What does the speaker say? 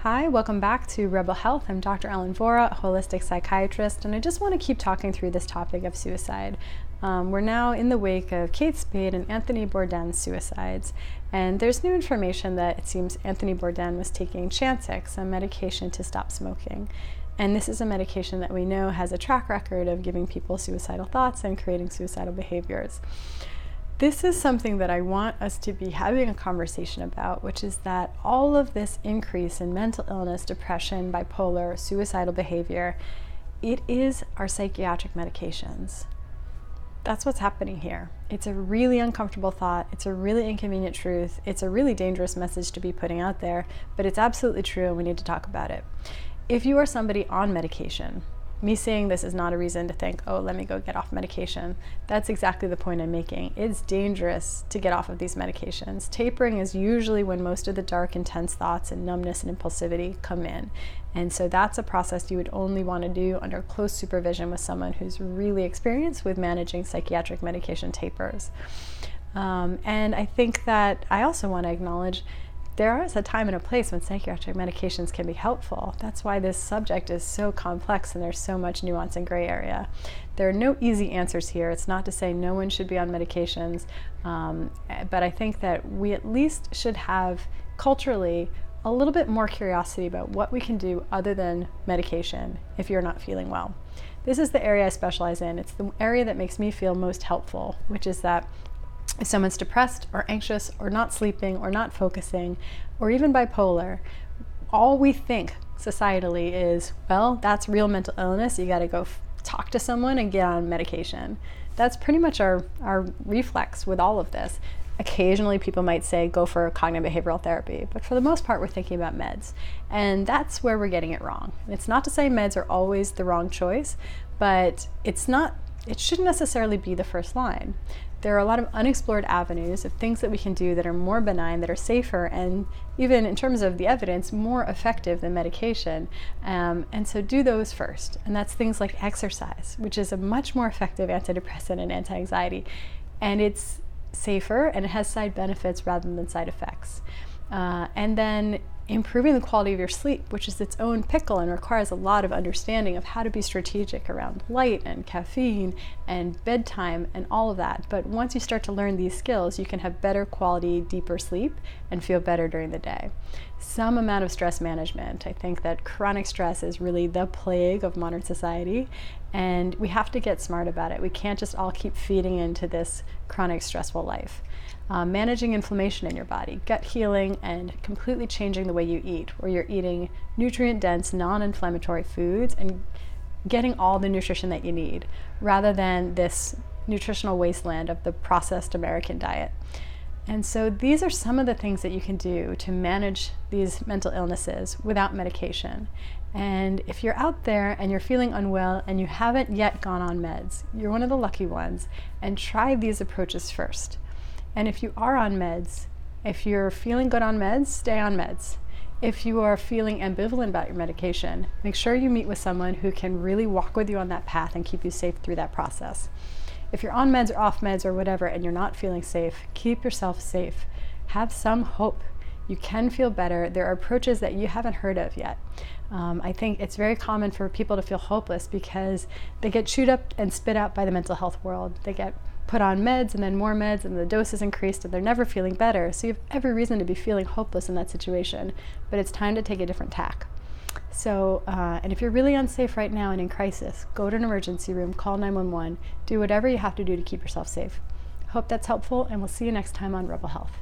Hi, welcome back to Rebel Health. I'm Dr. Ellen Vora, a holistic psychiatrist, and I just want to keep talking through this topic of suicide. We're now in the wake of Kate Spade and Anthony Bourdain's suicides, and there's new information that it seems Anthony Bourdain was taking Chantix, a medication to stop smoking. And this is a medication that we know has a track record of giving people suicidal thoughts and creating suicidal behaviors. This is something that I want us to be having a conversation about, which is that all of this increase in mental illness, depression, bipolar, suicidal behavior, it is our psychiatric medications. That's what's happening here. It's a really uncomfortable thought. It's a really inconvenient truth. It's a really dangerous message to be putting out there, but it's absolutely true and we need to talk about it. If you are somebody on medication, me saying this is not a reason to think, oh, let me go get off medication. That's exactly the point I'm making. It's dangerous to get off of these medications. Tapering is usually when most of the dark, intense thoughts and numbness and impulsivity come in. And so that's a process you would only want to do under close supervision with someone who's really experienced with managing psychiatric medication tapers. And I think that I also want to acknowledge there is a time and a place when psychiatric medications can be helpful. That's why this subject is so complex and there's so much nuance and gray area. There are no easy answers here. It's not to say no one should be on medications, but I think that we at least should have culturally a little bit more curiosity about what we can do other than medication if you're not feeling well. This is the area I specialize in. It's the area that makes me feel most helpful, which is that if someone's depressed or anxious or not sleeping or not focusing or even bipolar, all we think societally is, well, that's real mental illness. You got to go talk to someone and get on medication. That's pretty much our reflex with all of this. Occasionally people might say go for cognitive behavioral therapy, but for the most part we're thinking about meds. And that's where we're getting it wrong. It's not to say meds are always the wrong choice, but it shouldn't necessarily be the first line. There are a lot of unexplored avenues of things that we can do that are more benign, that are safer, and even in terms of the evidence, more effective than medication. And so do those first. And that's things like exercise, which is a much more effective antidepressant and anti-anxiety. And it's safer and it has side benefits rather than side effects. And then improving the quality of your sleep, which is its own pickle and requires a lot of understanding of how to be strategic around light and caffeine and bedtime and all of that. But once you start to learn these skills, you can have better quality, deeper sleep and feel better during the day. Some amount of stress management. I think that chronic stress is really the plague of modern society, and we have to get smart about it. We can't just all keep feeding into this chronic stressful life. Managing inflammation in your body, gut healing, and completely changing the way you eat, where you're eating nutrient-dense, non-inflammatory foods and getting all the nutrition that you need, rather than this nutritional wasteland of the processed American diet. And so these are some of the things that you can do to manage these mental illnesses without medication. And if you're out there and you're feeling unwell and you haven't yet gone on meds, you're one of the lucky ones, and try these approaches first. And if you are on meds, if you're feeling good on meds, stay on meds. If you are feeling ambivalent about your medication, make sure you meet with someone who can really walk with you on that path and keep you safe through that process. If you're on meds or off meds or whatever and you're not feeling safe, keep yourself safe. Have some hope. You can feel better. There are approaches that you haven't heard of yet. I think it's very common for people to feel hopeless because they get chewed up and spit out by the mental health world. They get put on meds and then more meds and the dose is increased and they're never feeling better. So you have every reason to be feeling hopeless in that situation, but it's time to take a different tack. So, and if you're really unsafe right now and in crisis, go to an emergency room, call 911, do whatever you have to do to keep yourself safe. Hope that's helpful, and we'll see you next time on Rebel Health.